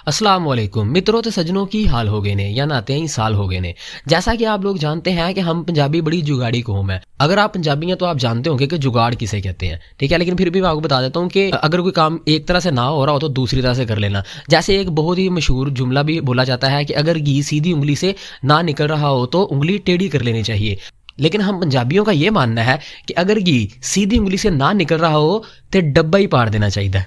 अस्सलाम वालेकुम मित्रों ते सज्जनों की हाल हो गए ने या नाते ही साल हो गए ने। जैसा कि आप लोग जानते हैं कि हम पंजाबी बड़ी जुगाड़ी कौम है। अगर आप पंजाबी हैं तो आप जानते होंगे कि जुगाड़ किसे कहते हैं, ठीक है। लेकिन फिर भी मैं आपको बता देता हूँ कि अगर कोई काम एक तरह से ना हो रहा हो तो दूसरी तरह से कर लेना। जैसे एक बहुत ही मशहूर जुमला भी बोला जाता है कि अगर घी सीधी उंगली से ना निकल रहा हो तो उंगली टेढ़ी कर लेनी चाहिए। लेकिन हम पंजाबियों का ये मानना है कि अगर घी सीधी उंगली से ना निकल रहा हो तो डब्बा ही पाड़ देना चाहिए।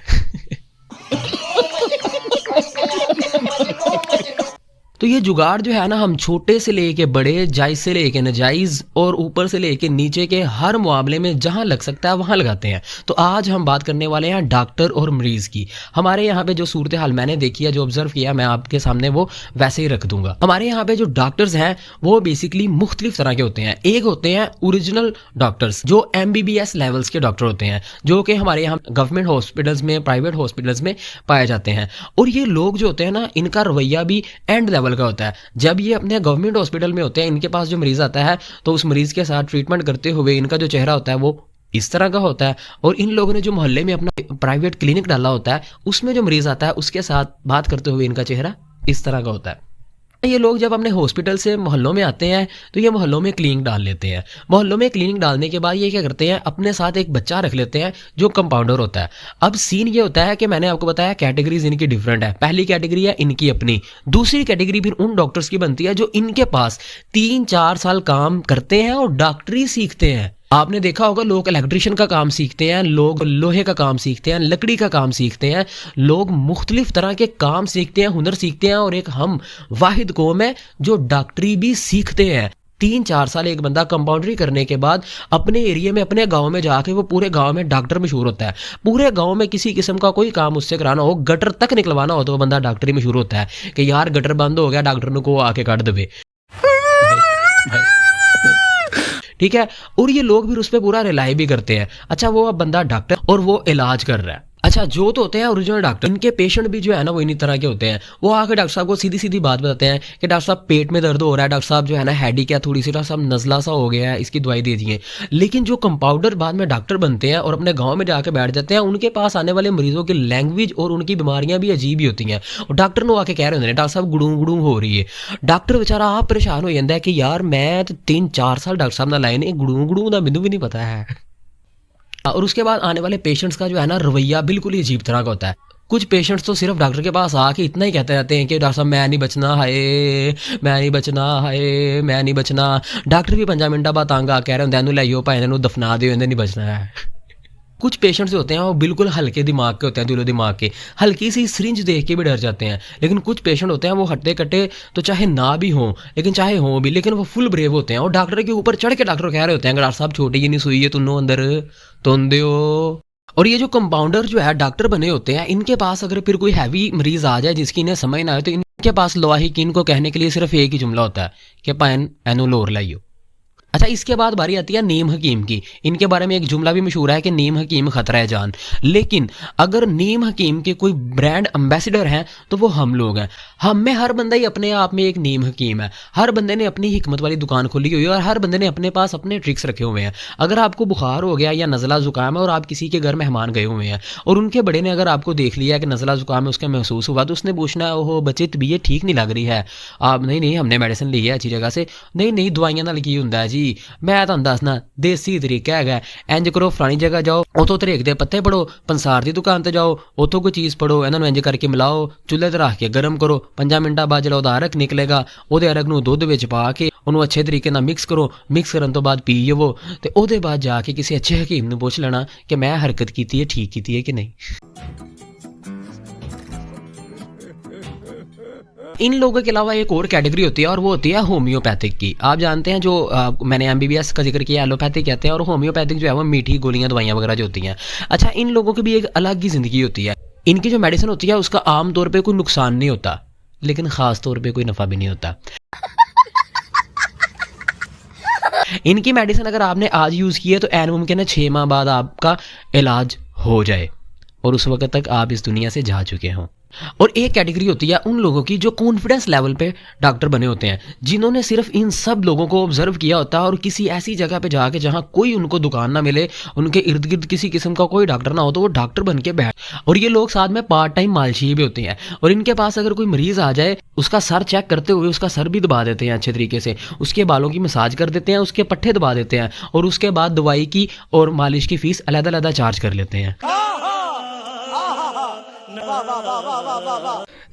तो ये जुगाड़ जो है ना, हम छोटे से लेके बड़े, जायज़ से लेके नाजायज़ और ऊपर से लेके नीचे के हर मामले में जहाँ लग सकता है वहाँ लगाते हैं। तो आज हम बात करने वाले हैं डॉक्टर और मरीज़ की। हमारे यहाँ पे जो सूरत हाल मैंने देखी है, जो ऑब्जर्व किया, मैं आपके सामने वो वैसे ही रख दूंगा। हमारे यहाँ पे जो डॉक्टर्स हैं वो बेसिकली मुख्तलिफ तरह के होते हैं। एक होते हैं ओरिजिनल डॉक्टर्स जो MBBS लेवल्स के डॉक्टर होते हैं, जो कि हमारे यहाँ गवर्नमेंट हॉस्पिटल्स में, प्राइवेट हॉस्पिटल्स में पाए जाते हैं। और ये लोग जो होते हैं ना, इनका रवैया भी एंड लेवल का होता है। जब ये अपने गवर्नमेंट हॉस्पिटल में होते हैं, इनके पास जो मरीज आता है तो उस मरीज के साथ ट्रीटमेंट करते हुए इनका जो चेहरा होता है वो इस तरह का होता है। और इन लोगों ने जो मोहल्ले में अपना प्राइवेट क्लिनिक डाला होता है, उसमें जो मरीज आता है उसके साथ बात करते हुए इनका चेहरा इस तरह का होता है। ये लोग जब अपने हॉस्पिटल से मोहल्लों में आते हैं तो ये मोहल्लों में क्लिनिक डाल लेते हैं। मोहल्लों में क्लिनिक डालने के बाद ये क्या करते हैं, अपने साथ एक बच्चा रख लेते हैं जो कंपाउंडर होता है। अब सीन ये होता है कि मैंने आपको बताया कैटेगरीज इनकी डिफरेंट है। पहली कैटेगरी है इनकी अपनी, दूसरी कैटेगरी फिर उन डॉक्टर्स की बनती है जो इनके पास 3-4 साल काम करते हैं और डॉक्टरी सीखते हैं। आपने देखा होगा लोग इलेक्ट्रिशियन का काम सीखते हैं, लोग लोहे का काम सीखते हैं, लकड़ी का काम सीखते हैं, लोग मुख्तलिफ तरह के काम सीखते हैं, हुनर सीखते हैं। और एक हम वाहिद कौम है जो डॉक्टरी भी सीखते हैं। 3-4 साल एक बंदा कंपाउंडरी करने के बाद अपने एरिया में, अपने गांव में जाके वो पूरे गांव में डॉक्टर मशहूर होता है। पूरे गांव में किसी किस्म का कोई काम उससे कराना हो, गटर तक निकलवाना हो, तो वो बंदा डॉक्टरी मशहूर होता है कि यार गटर बंद हो गया, डॉक्टर को आके काट दे। ठीक है। और ये लोग भी उस पर पूरा रिलाई भी करते हैं। अच्छा, वो अब बंदा डॉक्टर और वो इलाज कर रहा है। अच्छा, जो तो होते हैं ओरिजिनल डॉक्टर, इनके पेशेंट भी जो है ना वो इन्हीं तरह के होते हैं। वो आके डॉक्टर साहब को सीधी सीधी बात बताते हैं कि डॉक्टर साहब पेट में दर्द हो रहा है, डॉक्टर साहब जो है ना हेडी क्या थोड़ी सी, डॉक्टर साहब नज़ला सा हो गया है, इसकी दवाई दे दिए। लेकिन जो कंपाउंडर बाद में डॉक्टर बनते हैं और अपने गाँव में जाके बैठ जाते हैं, उनके पास आने वाले मरीजों की लैंग्वेज और उनकी बीमारियां भी अजीब ही होती हैं। और डॉक्टर ने आके कह रहे होते हैं डॉक्टर साहब गुड़ू गुड़ू हो रही है। डॉक्टर बेचारा आप परेशान हो जाता है कि यार मैं तो 3-4 साल डॉक्टर साहब ना लाए ने, गुड़ू गुड़ू का मैनू भी नहीं पता है। और उसके बाद आने वाले पेशेंट्स का जो है ना रवैया बिल्कुल ही अजीब तरह का होता है। कुछ पेशेंट्स तो सिर्फ डॉक्टर के पास आके इतना ही कहते रहते हैं कि डॉक्टर साहब मैं नहीं बचना, हाय मैं नहीं बचना, हाय मैं नहीं बचना। डॉक्टर भी 5 मिनट बाद तंग आ कह रहे होंगे लाइयो भाई इन्होंने दफना दियो, इन्हें नहीं बचना है। कुछ पेशेंट्स होते हैं वो बिल्कुल हल्के दिमाग के होते हैं, दिलो दिमाग के, हल्की सी सिरिंज देख के भी डर जाते हैं। लेकिन कुछ पेशेंट होते हैं वो हट्टे कट्टे तो चाहे ना भी हों, लेकिन चाहे हों भी, लेकिन वो फुल ब्रेव होते हैं और डॉक्टर के ऊपर चढ़ के डॉक्टर कह रहे होते हैं डॉक्टर साहब छोटी जी नहीं सुई है, तुनो अंदर तुम दो। और ये जो कंपाउंडर जो है डॉक्टर बने होते हैं, इनके पास अगर फिर कोई हैवी मरीज आ जाए जिसकी इन्हें समझ ना आए तो इनके पास लवाहिकीन को कहने के लिए सिर्फ एक ही जुमला होता है कि पैन एनो लोर लाइयो। अच्छा, इसके बाद बारी आती है नीम हकीम की। इनके बारे में एक जुमला भी मशहूर है कि नीम हकीम खतरा है जान। लेकिन अगर नीम हकीम के कोई ब्रांड एम्बेसडर हैं तो वो हम लोग हैं। हम में हर बंदा ही अपने आप में एक नीम हकीम है। हर बंदे ने अपनी हिकमत वाली दुकान खोली हुई है और हर बंदे ने अपने पास अपने ट्रिक्स रखे हुए हैं। अगर आपको बुखार हो गया या नज़ला ज़ुकाम है और आप किसी के घर मेहमान गए हुए हैं और उनके बड़े ने अगर आपको देख लिया कि नज़ला ज़ुकाम है, उसका महसूस हुआ, तो उसने पूछना है ओहो बच्चे तबीयत ठीक नहीं लग रही है। आप नहीं नहीं हमने मेडिसिन ली है अच्छी जगह से, नहीं नहीं दवाइयां नाल की हुंदा है जी, मैं तो दसना देसी तरीका है। इंज करो फलानी जगह जाओ, उतों तरेक दे पत्ते पढ़ो, पंसार की दुकान पर जाओ, उतों कोई चीज़ पढ़ो, इन्होंने इंज करके मिलाओ, चूल्हे ते रख के गर्म करो, 5 मिनट बाद जो अरक निकलेगा वो अरक नूं दुध विच पा के उन्होंने अच्छे तरीके ना मिक्स करो। मिक्स करने तो बाद पीवो तो उसके बाद जाके किसी अच्छे हकीम ने पूछ लेना कि मैं हरकत की है, ठीक की है कि नहीं। इन लोगों के अलावा एक और कैटेगरी होती है और वो होती है होम्योपैथिक की। आप जानते हैं जो मैंने MBBS का जिक्र किया, एलोपैथिक कहते हैं, और होम्योपैथिक जो है वो मीठी गोलियां दवाइयां वगैरह जो होती हैं। अच्छा, इन लोगों की भी एक अलग ही ज़िंदगी होती है। इनकी जो मेडिसिन होती है उसका आम तौर पर कोई नुकसान नहीं होता, लेकिन ख़ास तौर पर कोई नफ़ा भी नहीं होता। इनकी मेडिसिन अगर आपने आज यूज़ की है तो ऐन मुमकिन है 6 माह बाद आपका इलाज हो जाए और उस वक्त तक आप इस दुनिया से जा चुके हों। और एक कैटेगरी होती है उन लोगों की जो कॉन्फिडेंस लेवल पे डॉक्टर बने होते हैं, जिन्होंने सिर्फ इन सब लोगों को ऑब्जर्व किया होता है और किसी ऐसी जगह पे जाके जहाँ कोई उनको दुकान ना मिले, उनके इर्द गिर्द किसी किस्म का कोई डॉक्टर ना हो, तो वो डॉक्टर बन के बैठ। और ये लोग साथ में पार्ट टाइम मालशी भी होते हैं, और इनके पास अगर कोई मरीज आ जाए, उसका सर चेक करते हुए उसका सर भी दबा देते हैं अच्छे तरीके से, उसके बालों की मसाज कर देते हैं, उसके पट्टे दबा देते हैं, और उसके बाद दवाई की और मालिश की फीस अलग-अलग चार्ज कर लेते हैं।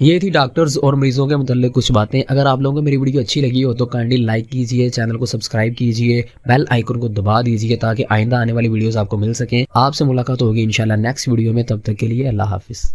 ये थी डॉक्टर्स और मरीजों के मुताल्लिक कुछ बातें। अगर आप लोगों को मेरी वीडियो अच्छी लगी हो तो काइंडली लाइक कीजिए, चैनल को सब्सक्राइब कीजिए, बेल आइकन को दबा दीजिए ताकि आइंदा आने वाली वीडियोस आपको मिल सकें। आपसे मुलाकात होगी इंशाल्लाह नेक्स्ट वीडियो में, तब तक के लिए अल्लाह हाफिज़।